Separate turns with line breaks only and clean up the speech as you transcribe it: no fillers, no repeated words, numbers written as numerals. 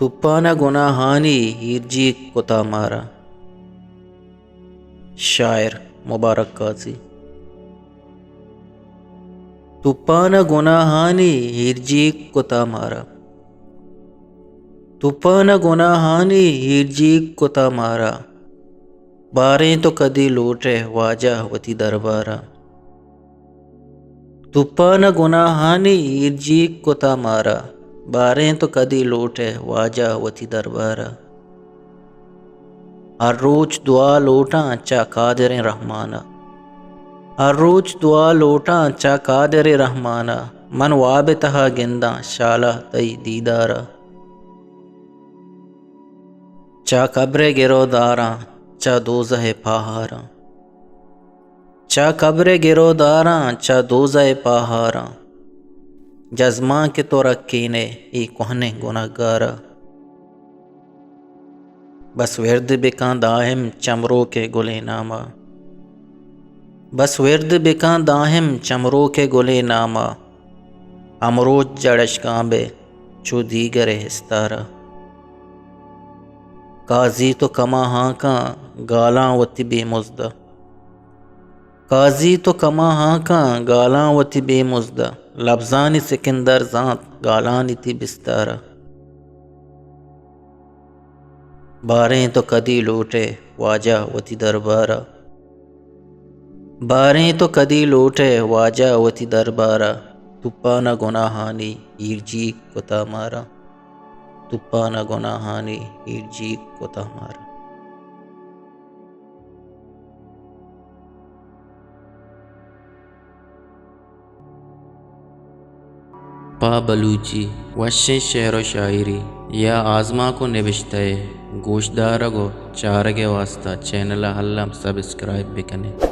तुप्पाना गुनाहानी हिरजी कोता मारा। शायर मुबारक काजी। तुप्पाना गुनाहानी हिरजी कोता मारा। तुप्पाना गुनाहानी हिरजी कोता मारा। बारें तो कदी लूटे वाजा वती दरबारा। तुप्पाना गुनाहानी हिरजी कोता मारा। बारें तो कदी लूटे वाजा वती दरबारा। हर रोज दुआ लोटा चा कादिर रहमाना। हर रोज दुआ लोटा चा कादिर रहमाना। मन वाबितहा गिंदा शाला तई दीदारा। चा कब्रे गिरोदारा चा दोज़ह पहारा। चा कब्रे गिरोदारा चा दोज़ह पहारा। जज़्मा के तो रखीने ई कोहने गुनहगारा। बस विर्द बिका दाहिम चमरो के गुले नामा। बस विर्द बिका दाहिम चमरो के गुले नामा। अमरोज जड़श कांबे चो दीगर हिस्तारा। काजी तो कमा हाँ का गालां वती बेमुज़दा। काजी तो कमा हाँ का गालां वती बेमुज़दा। लफ्ज़ानी सिकंदर ज़ात गालानी थी बिस्तारा। बारें तो कदी लूटे वाजा वती दरबारा। बारें तो कदी लूटे वाजा वती दरबारा। तुप्पाना गुनाहानी हिरजी कोता मारा। तुप्पाना गुनाहानी हिरजी कोता मारा। पा बलूची वश शेर व शायरी या आज़मा को निविश्ते गोशदार गो चारगे वास्ता चैनल हल्लम सब्सक्राइब भी कने।